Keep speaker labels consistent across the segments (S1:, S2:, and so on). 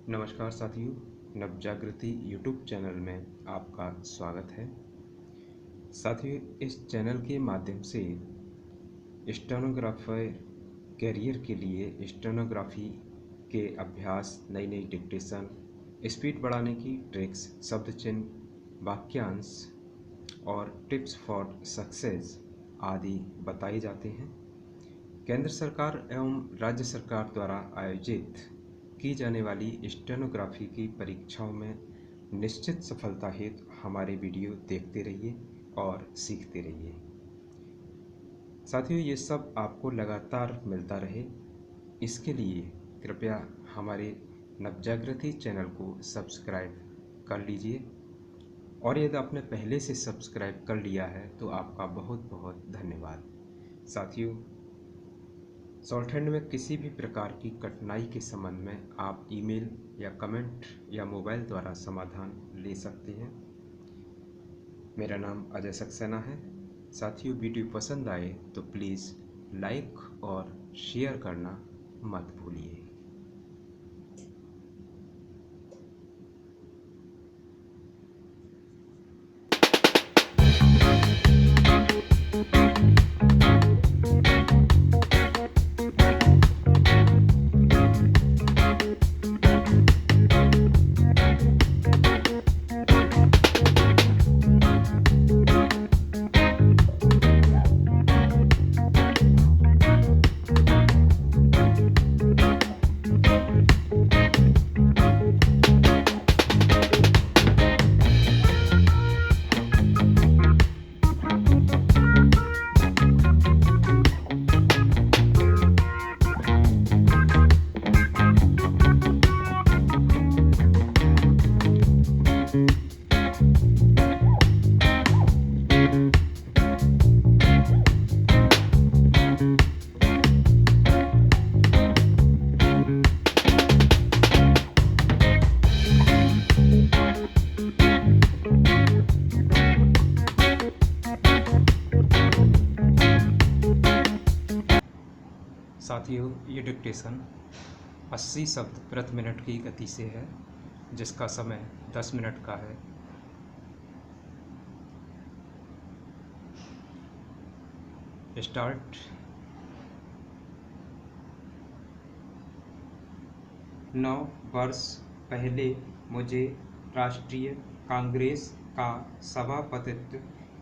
S1: नमस्कार साथियों, Navjagriti YouTube channel में आपका स्वागत है। साथियों, इस चैनल के माध्यम से स्टेनोग्राफर कैरियर के लिए स्टेनोग्राफी के अभ्यास, नई नई डिक्टेशन, स्पीड बढ़ाने की ट्रिक्स, शब्द चिन्ह, वाक्यांश और टिप्स फॉर सक्सेस आदि बताए जाते हैं। केंद्र सरकार एवं राज्य सरकार द्वारा आयोजित की जाने वाली स्टेनोग्राफी की परीक्षाओं में निश्चित सफलता हेतु हमारे वीडियो देखते रहिए और सीखते रहिए। साथियों, ये सब आपको लगातार मिलता रहे, इसके लिए कृपया हमारे नवजागृति चैनल को सब्सक्राइब कर लीजिए और यदि आपने पहले से सब्सक्राइब कर लिया है तो आपका बहुत बहुत धन्यवाद। साथियों, शॉर्टहैंड में किसी भी प्रकार की कठिनाई के संबंध में आप ईमेल या कमेंट या मोबाइल द्वारा समाधान ले सकते हैं। मेरा नाम अजय सक्सेना है। साथियों, वीडियो पसंद आए तो प्लीज़ लाइक और शेयर करना मत भूलिए। साथियों, ये डिक्टेशन 80 शब्द प्रति मिनट की गति से है, जिसका समय 10 मिनट का है। स्टार्ट। 9 वर्ष पहले मुझे राष्ट्रीय कांग्रेस का सभापतित्व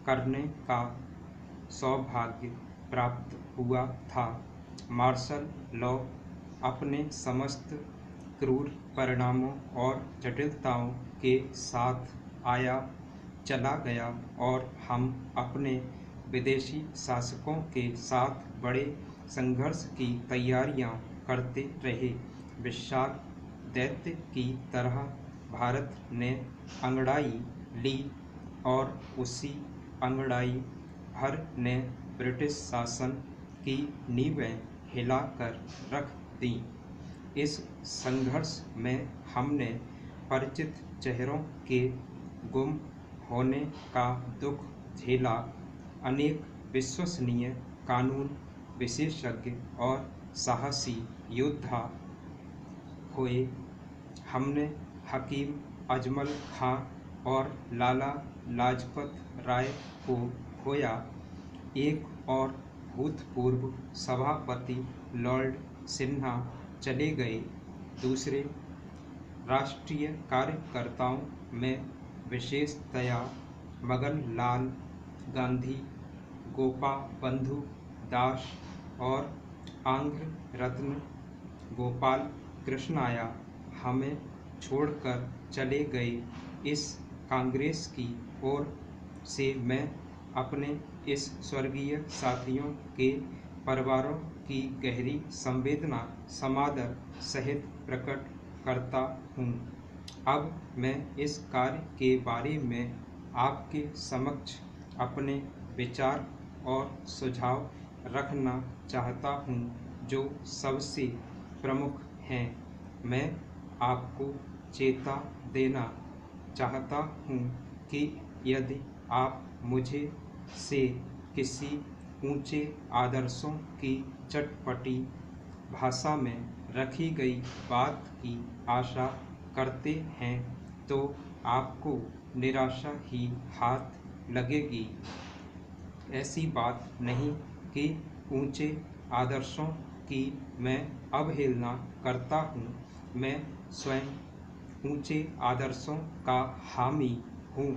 S1: करने का सौभाग्य प्राप्त हुआ था। मार्शल लॉ अपने समस्त क्रूर परिणामों और जटिलताओं के साथ आया चला गया और हम अपने विदेशी शासकों के साथ बड़े संघर्ष की तैयारियां करते रहे। विशाल दैत्य की तरह भारत ने अंगड़ाई ली और उसी अंगड़ाई भर ने ब्रिटिश शासन की नींवें हिलाकर रख दी। इस संघर्ष में हमने परिचित चेहरों के गुम होने का दुख झेला, अनेक विश्वसनीय कानून विशेषज्ञ और साहसी योद्धा खोए। हमने हकीम अजमल खां और लाला लाजपत राय को खोया। एक और भूतपूर्व सभापति लॉर्ड सिन्हा चले गए। दूसरे राष्ट्रीय कार्यकर्ताओं में विशेषतया मगन लाल गांधी, गोपाबंधु दास और आंध्र रत्न गोपाल कृष्णया हमें छोड़कर चले गए। इस कांग्रेस की ओर से मैं अपने इस स्वर्गीय साथियों के परिवारों की गहरी संवेदना समादर सहित प्रकट करता हूँ। अब मैं इस कार्य के बारे में आपके समक्ष अपने विचार और सुझाव रखना चाहता हूँ, जो सबसे प्रमुख हैं। मैं आपको चेता देना चाहता हूँ कि यदि आप मुझे से किसी ऊंचे आदर्शों की चटपटी भाषा में रखी गई बात की आशा करते हैं तो आपको निराशा ही हाथ लगेगी। ऐसी बात नहीं कि ऊंचे आदर्शों की मैं अवहेलना करता हूँ। मैं स्वयं ऊंचे आदर्शों का हामी हूँ,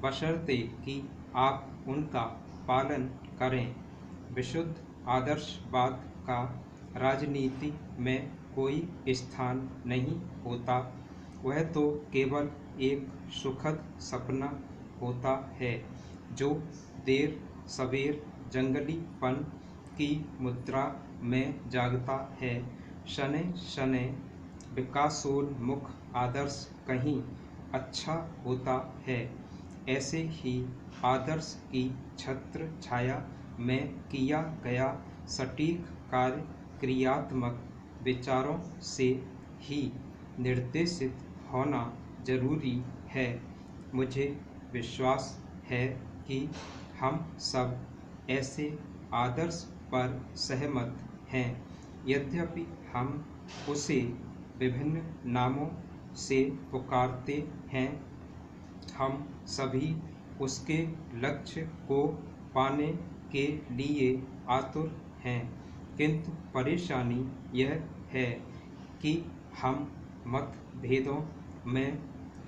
S1: बशर्ते कि आप उनका पालन करें। विशुद्ध आदर्शवाद का राजनीति में कोई स्थान नहीं होता। वह तो केवल एक सुखद सपना होता है जो देर सवेर जंगलीपन की मुद्रा में जागता है। शनै शनै विकासोन्मुख आदर्श कहीं अच्छा होता है। ऐसे ही आदर्श की छत्र छाया में किया गया सटीक कार्य क्रियात्मक विचारों से ही निर्देशित होना जरूरी है। मुझे विश्वास है कि हम सब ऐसे आदर्श पर सहमत हैं, यद्यपि हम उसे विभिन्न नामों से पुकारते हैं। हम सभी उसके लक्ष्य को पाने के लिए आतुर हैं, किंतु परेशानी यह है कि हम मतभेदों में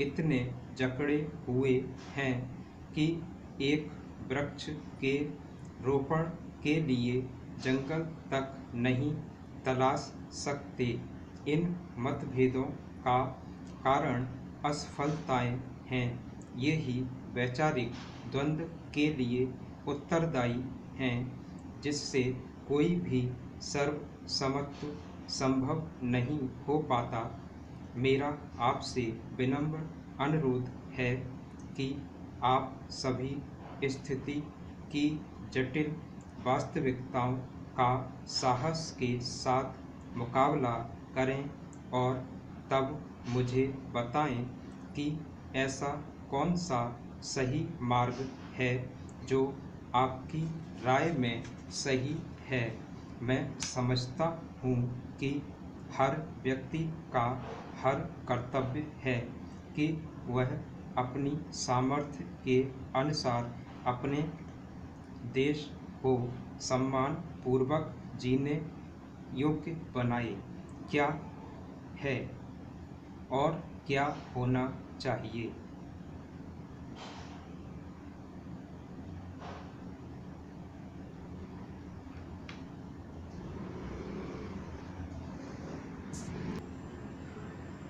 S1: इतने जकड़े हुए हैं कि एक वृक्ष के रोपण के लिए जंगल तक नहीं तलाश सकते। इन मतभेदों का कारण असफलताएं हैं। ये ही वैचारिक द्वंद्व के लिए उत्तरदायी हैं, जिससे कोई भी सर्वसम्मत संभव नहीं हो पाता। मेरा आपसे विनम्र अनुरोध है कि आप सभी स्थिति की जटिल वास्तविकताओं का साहस के साथ मुकाबला करें और तब मुझे बताएं कि ऐसा कौन सा सही मार्ग है जो आपकी राय में सही है। मैं समझता हूँ कि हर व्यक्ति का हर कर्तव्य है कि वह अपनी सामर्थ्य के अनुसार अपने देश को सम्मान पूर्वक जीने योग्य बनाए। क्या है और क्या होना चाहिए।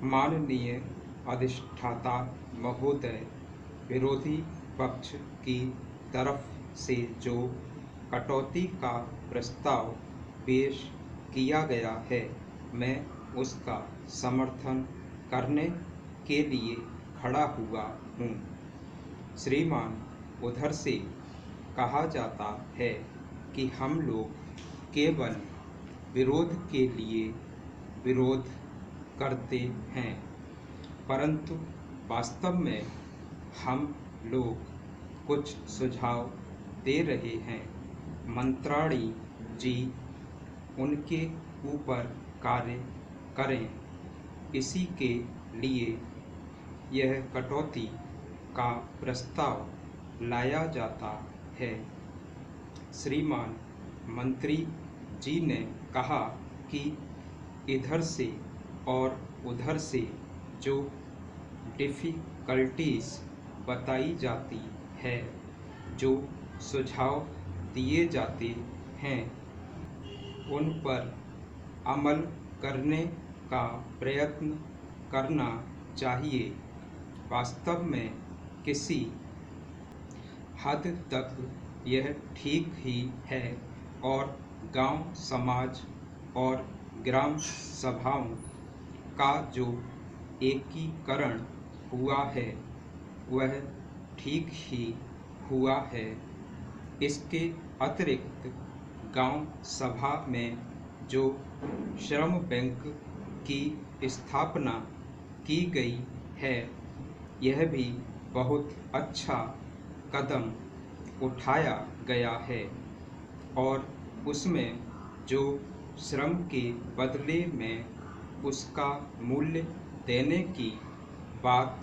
S1: माननीय अधिष्ठाता महोदय, विरोधी पक्ष की तरफ से जो कटौती का प्रस्ताव पेश किया गया है, मैं उसका समर्थन करने के लिए खड़ा हुआ हूँ। श्रीमान, उधर से कहा जाता है कि हम लोग केवल विरोध के लिए विरोध करते हैं, परंतु वास्तव में हम लोग कुछ सुझाव दे रहे हैं। मंत्राणी जी उनके ऊपर कार्य करें। इसी के लिए यह कटौती का प्रस्ताव लाया जाता है। श्रीमान मंत्री जी ने कहा कि इधर से और उधर से जो डिफ़िकल्टीज बताई जाती है, जो सुझाव दिए जाते हैं, उन पर अमल करने का प्रयत्न करना चाहिए। वास्तव में किसी हद तक यह ठीक ही है और गांव समाज और ग्राम सभाओं का जो एकीकरण हुआ है वह ठीक ही हुआ है। इसके अतिरिक्त गांव सभा में जो श्रम बैंक की स्थापना की गई है, यह भी बहुत अच्छा कदम उठाया गया है और उसमें जो श्रम के बदले में उसका मूल्य देने की बात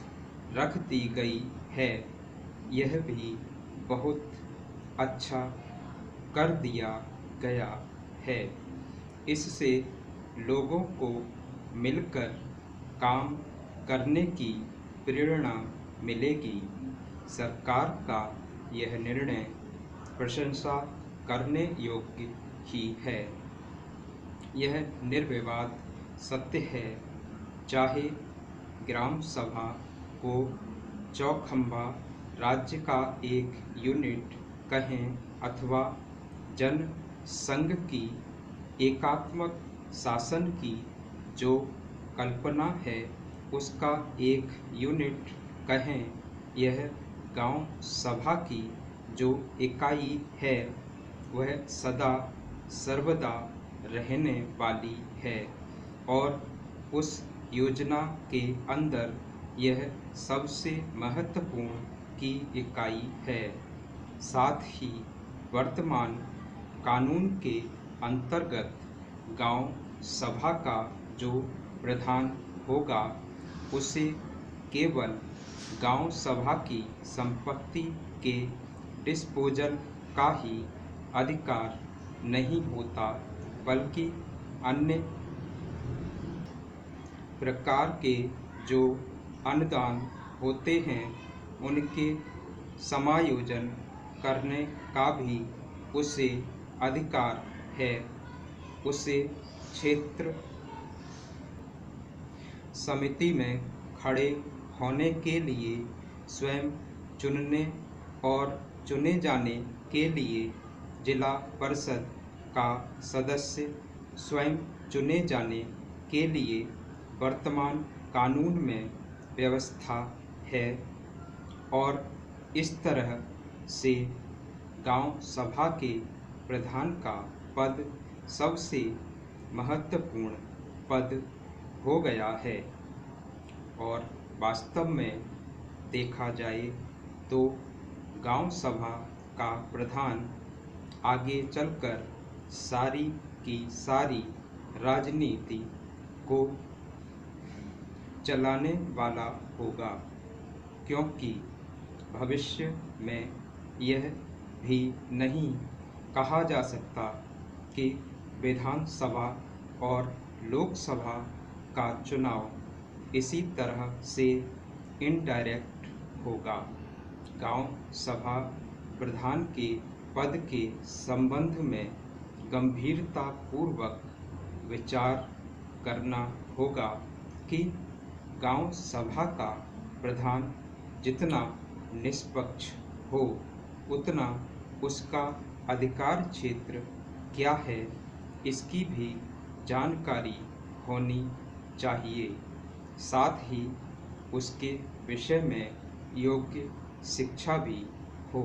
S1: रख दी गई है। यह भी बहुत अच्छा कर दिया गया है। इससे लोगों को मिलकर काम करने की प्रेरणा मिलेगी। सरकार का यह निर्णय प्रशंसा करने योग्य ही है। यह निर्विवाद सत्य है। चाहे ग्राम सभा को चौखंबा राज्य का एक यूनिट कहें अथवा जन संघ की एकात्मक शासन की जो कल्पना है उसका एक यूनिट कहें, यह गांव सभा की जो इकाई है वह सदा सर्वदा रहने वाली है और उस योजना के अंदर यह सबसे महत्वपूर्ण की इकाई है। साथ ही वर्तमान कानून के अंतर्गत गांव सभा का जो प्रधान होगा उसे केवल गांव सभा की संपत्ति के डिस्पोजल का ही अधिकार नहीं होता, बल्कि अन्य प्रकार के जो अनुदान होते हैं उनके समायोजन करने का भी उसे अधिकार है। उसे क्षेत्र समिति में खड़े होने के लिए स्वयं चुनने और चुने जाने के लिए जिला परिषद का सदस्य स्वयं चुने जाने के लिए वर्तमान कानून में व्यवस्था है और इस तरह से गांव सभा के प्रधान का पद सबसे महत्वपूर्ण पद हो गया है। और वास्तव में देखा जाए तो गांव सभा का प्रधान आगे चलकर सारी की सारी राजनीति को चलाने वाला होगा, क्योंकि भविष्य में यह भी नहीं कहा जा सकता कि विधानसभा और लोकसभा का चुनाव इसी तरह से इनडायरेक्ट होगा। गांव सभा प्रधान के पद के संबंध में गंभीरतापूर्वक विचार करना होगा कि गांव सभा का प्रधान जितना निष्पक्ष हो उतना उसका अधिकार क्षेत्र क्या है इसकी भी जानकारी होनी चाहिए। साथ ही उसके विषय में योग्य शिक्षा भी हो।